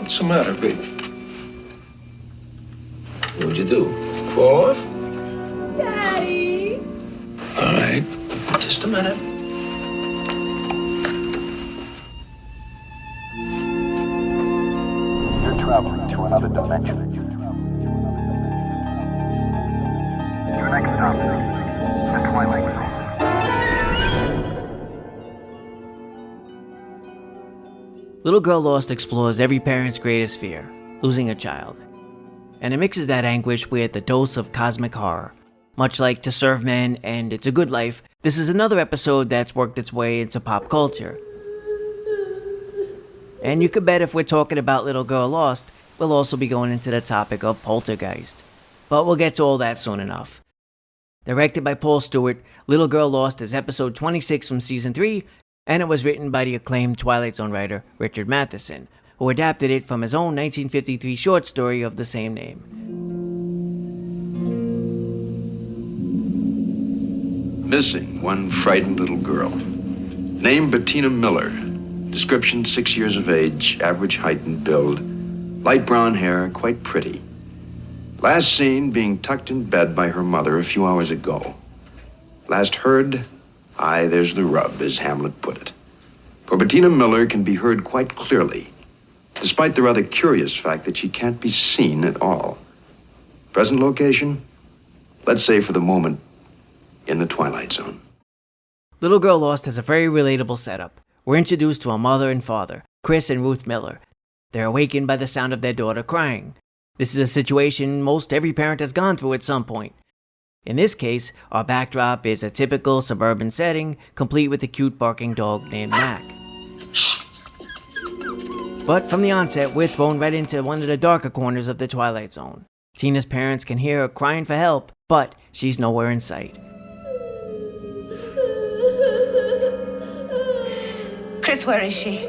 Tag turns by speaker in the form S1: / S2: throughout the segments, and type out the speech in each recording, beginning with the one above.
S1: What's the matter, baby?
S2: What'd you do? Fall off?
S3: Daddy.
S2: All right. Just a minute.
S4: You're traveling to another dimension. Your next stop, the Twilight Zone.
S5: Little Girl Lost explores every parent's greatest fear, losing a child. And it mixes that anguish with a dose of cosmic horror. Much like To Serve Men and It's a Good Life, this is another episode that's worked its way into pop culture. And you could bet if we're talking about Little Girl Lost, we'll also be going into the topic of Poltergeist. But we'll get to all that soon enough. Directed by Paul Stewart, Little Girl Lost is episode 26 from season 3, and it was written by the acclaimed Twilight Zone writer Richard Matheson, who adapted it from his own 1953 short story of the same name.
S6: Missing one frightened little girl. Name Bettina Miller. Description 6 years of age, average height and build. Light brown hair, quite pretty. Last seen being tucked in bed by her mother a few hours ago. Last heard, aye, there's the rub, as Hamlet put it. For Bettina Miller can be heard quite clearly, despite the rather curious fact that she can't be seen at all. Present location? Let's say for the moment, in the Twilight Zone.
S5: Little Girl Lost has a very relatable setup. We're introduced to a mother and father, Chris and Ruth Miller. They're awakened by the sound of their daughter crying. This is a situation most every parent has gone through at some point. In this case, our backdrop is a typical suburban setting, complete with a cute barking dog named Mac. But from the onset, we're thrown right into one of the darker corners of the Twilight Zone. Tina's parents can hear her crying for help, but she's nowhere in sight.
S3: Chris, where is she?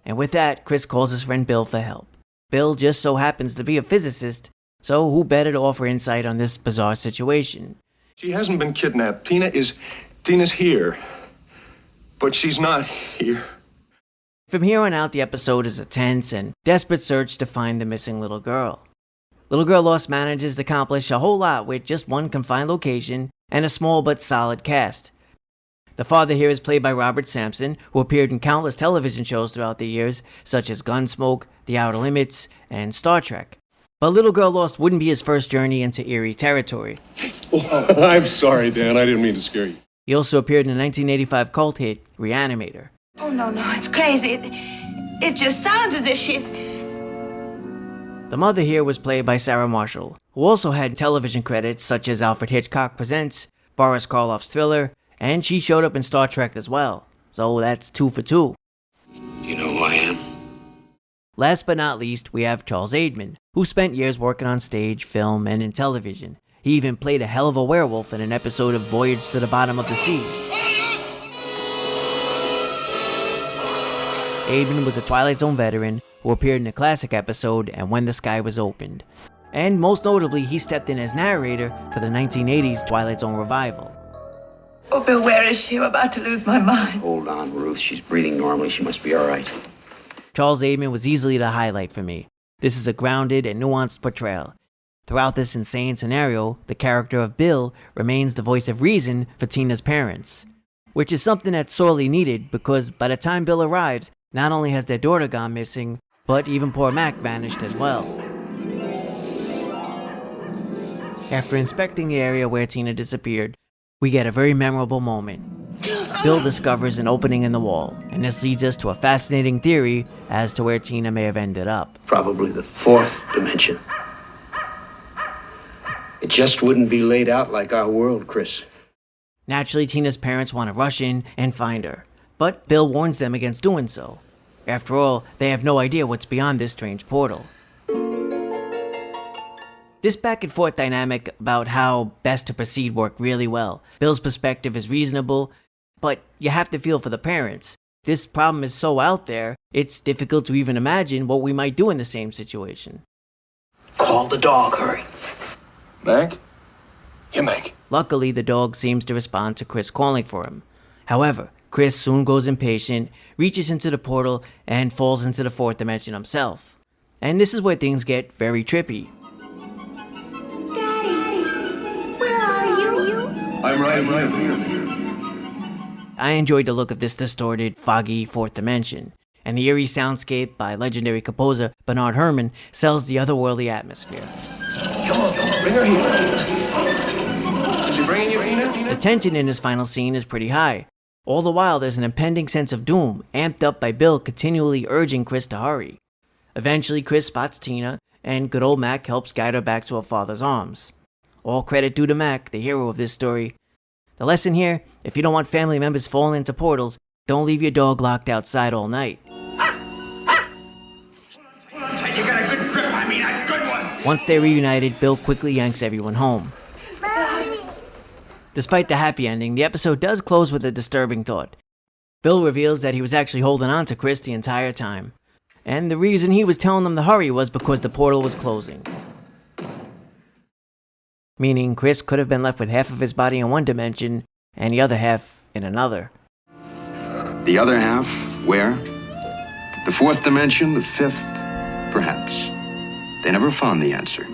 S5: And with that, Chris calls his friend Bill for help. Bill just so happens to be a physicist, so who better to offer insight on this bizarre situation?
S1: She hasn't been kidnapped. Tina's here. But she's not here.
S5: From here on out, the episode is a tense and desperate search to find the missing little girl. Little Girl Lost manages to accomplish a whole lot with just one confined location and a small but solid cast. The father here is played by Robert Sampson, who appeared in countless television shows throughout the years, such as Gunsmoke, The Outer Limits, and Star Trek. But Little Girl Lost wouldn't be his first journey into eerie territory.
S7: Oh, I'm sorry, Dan. I didn't mean to scare you.
S5: He also appeared in the 1985 cult hit, Reanimator.
S3: Oh, no, it's crazy. It just sounds as if she's...
S5: The mother here was played by Sarah Marshall, who also had television credits such as Alfred Hitchcock Presents, Boris Karloff's Thriller, and she showed up in Star Trek as well. So that's 2 for 2.
S2: You know who I am?
S5: Last but not least, we have Charles Aidman, who spent years working on stage, film, and in television. He even played a hell of a werewolf in an episode of Voyage to the Bottom of the Sea. Aidman was a Twilight Zone veteran who appeared in the classic episode And When the Sky Was Opened. And most notably, he stepped in as narrator for the 1980s Twilight Zone revival.
S3: Oh, Bill, where is she? I'm about to lose my mind.
S2: Hold on, Ruth. She's breathing normally. She must be all right.
S5: Charles Aidman was easily the highlight for me. This is a grounded and nuanced portrayal. Throughout this insane scenario, the character of Bill remains the voice of reason for Tina's parents, which is something that's sorely needed because by the time Bill arrives, not only has their daughter gone missing, but even poor Mac vanished as well. After inspecting the area where Tina disappeared, we get a very memorable moment. Bill discovers an opening in the wall, and this leads us to a fascinating theory as to where Tina may have ended up.
S2: Probably the 4th dimension. It just wouldn't be laid out like our world, Chris.
S5: Naturally, Tina's parents want to rush in and find her, but Bill warns them against doing so. After all, they have no idea what's beyond this strange portal. This back and forth dynamic about how best to proceed worked really well. Bill's perspective is reasonable, but you have to feel for the parents. This problem is so out there, it's difficult to even imagine what we might do in the same situation.
S2: Call the dog, hurry.
S1: Mac?
S2: Here, Mac.
S5: Luckily, the dog seems to respond to Chris calling for him. However, Chris soon grows impatient, reaches into the portal, and falls into the 4th dimension himself. And this is where things get very trippy.
S3: Daddy, where are you?
S1: I'm right here.
S5: I enjoyed the look of this distorted, foggy fourth dimension, and the eerie soundscape by legendary composer Bernard Herrmann sells the otherworldly atmosphere.
S1: Come on, bring her here. Is he bringing you, Tina?
S5: The tension in this final scene is pretty high. All the while, there's an impending sense of doom, amped up by Bill continually urging Chris to hurry. Eventually, Chris spots Tina, and good old Mac helps guide her back to her father's arms. All credit due to Mac, the hero of this story. The lesson here, if you don't want family members falling into portals, don't leave your dog locked outside all night.
S2: You got a good grip, I mean a good one.
S5: Once they're reunited, Bill quickly yanks everyone home. Despite the happy ending, the episode does close with a disturbing thought. Bill reveals that he was actually holding on to Chris the entire time. And the reason he was telling them to hurry was because the portal was closing. Meaning Chris could have been left with half of his body in one dimension and the other half in another.
S6: The other half, where? The fourth dimension, the fifth, perhaps. They never found the answer,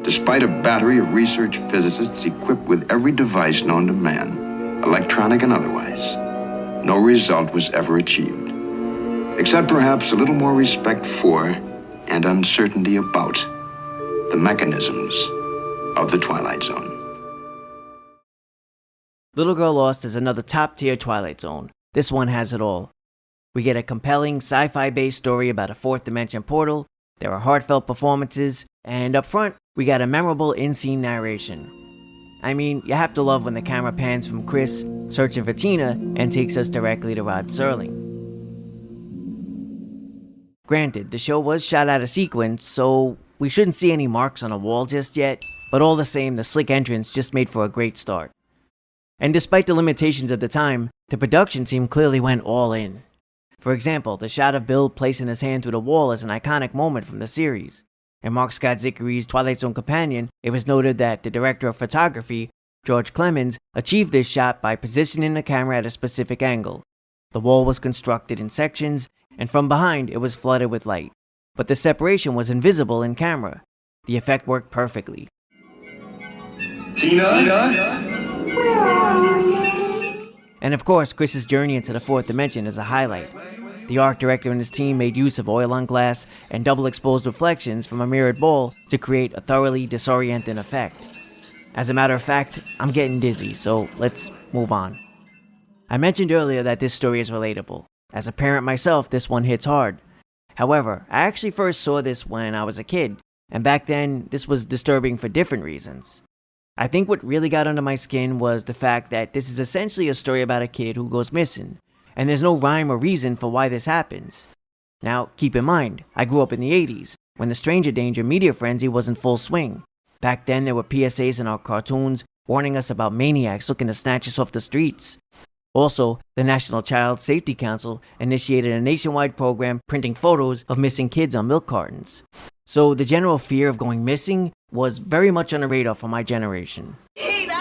S6: despite a battery of research physicists equipped with every device known to man, electronic and otherwise. No result was ever achieved, except perhaps a little more respect for and uncertainty about the mechanisms of the Twilight Zone.
S5: Little Girl Lost is another top-tier Twilight Zone. This one has it all. We get a compelling sci-fi based story about a fourth dimension portal, there are heartfelt performances, and up front, we got a memorable in-scene narration. I mean, you have to love when the camera pans from Chris searching for Tina and takes us directly to Rod Serling. Granted, the show was shot out of sequence, so we shouldn't see any marks on a wall just yet, but all the same, the slick entrance just made for a great start. And despite the limitations of the time, the production team clearly went all in. For example, the shot of Bill placing his hand through the wall is an iconic moment from the series. In Mark Scott Zickery's Twilight Zone Companion, it was noted that the director of photography, George Clemens, achieved this shot by positioning the camera at a specific angle. The wall was constructed in sections, and from behind it was flooded with light. But the separation was invisible in camera. The effect worked perfectly.
S1: Tina?
S5: And of course, Chris's journey into the fourth dimension is a highlight. The art director and his team made use of oil on glass and double exposed reflections from a mirrored ball to create a thoroughly disorienting effect. As a matter of fact, I'm getting dizzy, so let's move on. I mentioned earlier that this story is relatable. As a parent myself, this one hits hard. However, I actually first saw this when I was a kid, and back then, this was disturbing for different reasons. I think what really got under my skin was the fact that this is essentially a story about a kid who goes missing, and there's no rhyme or reason for why this happens. Now, keep in mind, I grew up in the 80s, when the stranger danger media frenzy was in full swing. Back then, there were PSAs in our cartoons warning us about maniacs looking to snatch us off the streets. Also, the National Child Safety Council initiated a nationwide program printing photos of missing kids on milk cartons. So the general fear of going missing was very much on the radar for my generation.
S3: Tina!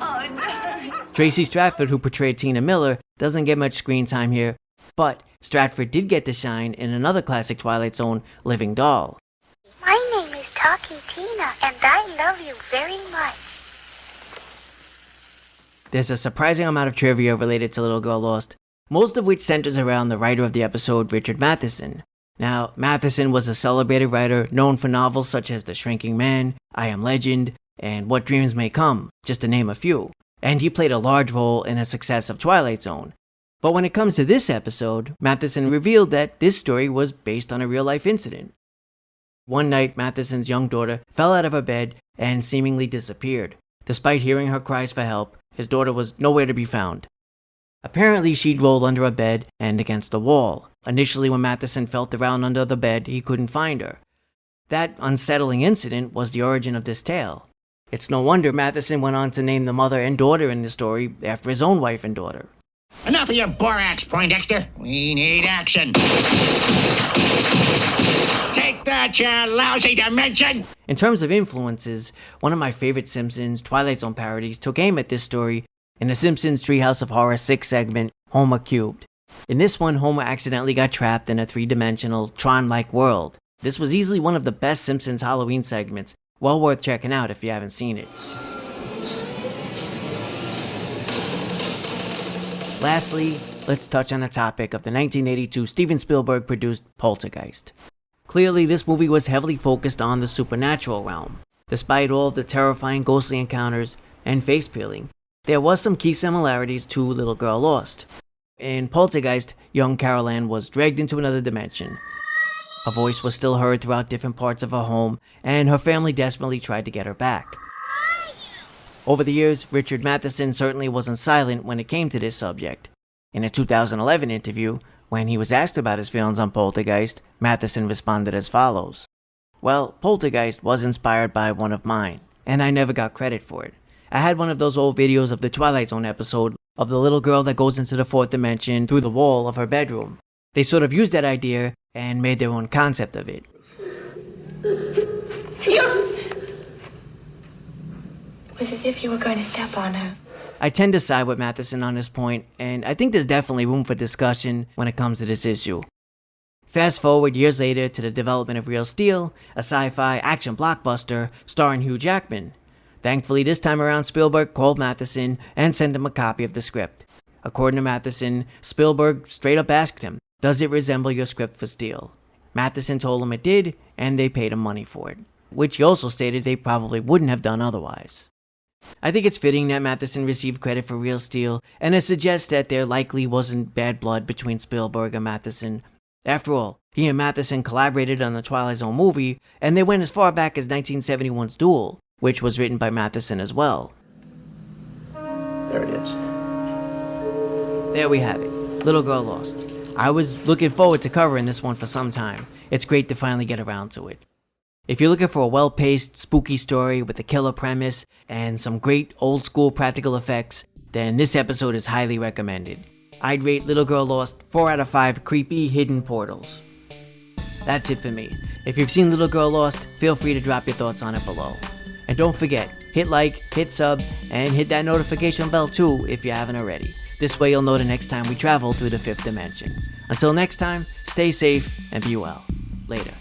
S3: Oh, no.
S5: Tracy Stratford, who portrayed Tina Miller, doesn't get much screen time here, but Stratford did get to shine in another classic Twilight Zone, Living Doll.
S8: My name is Talking Tina, and I love you very much.
S5: There's a surprising amount of trivia related to Little Girl Lost, most of which centers around the writer of the episode, Richard Matheson. Now, Matheson was a celebrated writer known for novels such as The Shrinking Man, I Am Legend, and What Dreams May Come, just to name a few. And he played a large role in the success of Twilight Zone. But when it comes to this episode, Matheson revealed that this story was based on a real-life incident. One night, Matheson's young daughter fell out of her bed and seemingly disappeared. Despite hearing her cries for help, his daughter was nowhere to be found. Apparently, she'd rolled under a bed and against a wall. Initially, when Matheson felt around under the bed, he couldn't find her. That unsettling incident was the origin of this tale. It's no wonder Matheson went on to name the mother and daughter in the story after his own wife and daughter.
S9: Enough of your borax, Poindexter. We need action. Take that, you lousy dimension!
S5: In terms of influences, one of my favorite Simpsons Twilight Zone parodies took aim at this story in the Simpsons Treehouse of Horror 6 segment, Homer Cubed. In this one, Homer accidentally got trapped in a three-dimensional, Tron-like world. This was easily one of the best Simpsons Halloween segments, well worth checking out if you haven't seen it. Lastly, let's touch on the topic of the 1982 Steven Spielberg produced Poltergeist. Clearly, this movie was heavily focused on the supernatural realm. Despite all of the terrifying ghostly encounters and face peeling, there was some key similarities to Little Girl Lost. In Poltergeist, young Carol Ann was dragged into another dimension. Her voice was still heard throughout different parts of her home, and her family desperately tried to get her back. Over the years, Richard Matheson certainly wasn't silent when it came to this subject. In a 2011 interview, when he was asked about his feelings on Poltergeist, Matheson responded as follows. Well, Poltergeist was inspired by one of mine, and I never got credit for it. I had one of those old videos of the Twilight Zone episode of the little girl that goes into the fourth dimension through the wall of her bedroom. They sort of used that idea and made their own concept of it.
S3: It was as if you were going to step on her.
S5: I tend to side with Matheson on this point, and I think there's definitely room for discussion when it comes to this issue. Fast forward years later to the development of Real Steel, a sci-fi action blockbuster starring Hugh Jackman. Thankfully, this time around, Spielberg called Matheson and sent him a copy of the script. According to Matheson, Spielberg straight up asked him, "Does it resemble your script for Steel?" Matheson told him it did, and they paid him money for it, which he also stated they probably wouldn't have done otherwise. I think it's fitting that Matheson received credit for Real Steel, and it suggests that there likely wasn't bad blood between Spielberg and Matheson. After all, he and Matheson collaborated on the Twilight Zone movie, and they went as far back as 1971's Duel, which was written by Matheson as well.
S6: There it is.
S5: There we have it, Little Girl Lost. I was looking forward to covering this one for some time. It's great to finally get around to it. If you're looking for a well-paced, spooky story with a killer premise and some great old-school practical effects, then this episode is highly recommended. I'd rate Little Girl Lost 4 out of 5 creepy hidden portals. That's it for me. If you've seen Little Girl Lost, feel free to drop your thoughts on it below. And don't forget, hit like, hit sub, and hit that notification bell too if you haven't already. This way you'll know the next time we travel through the 5th dimension. Until next time, stay safe and be well. Later.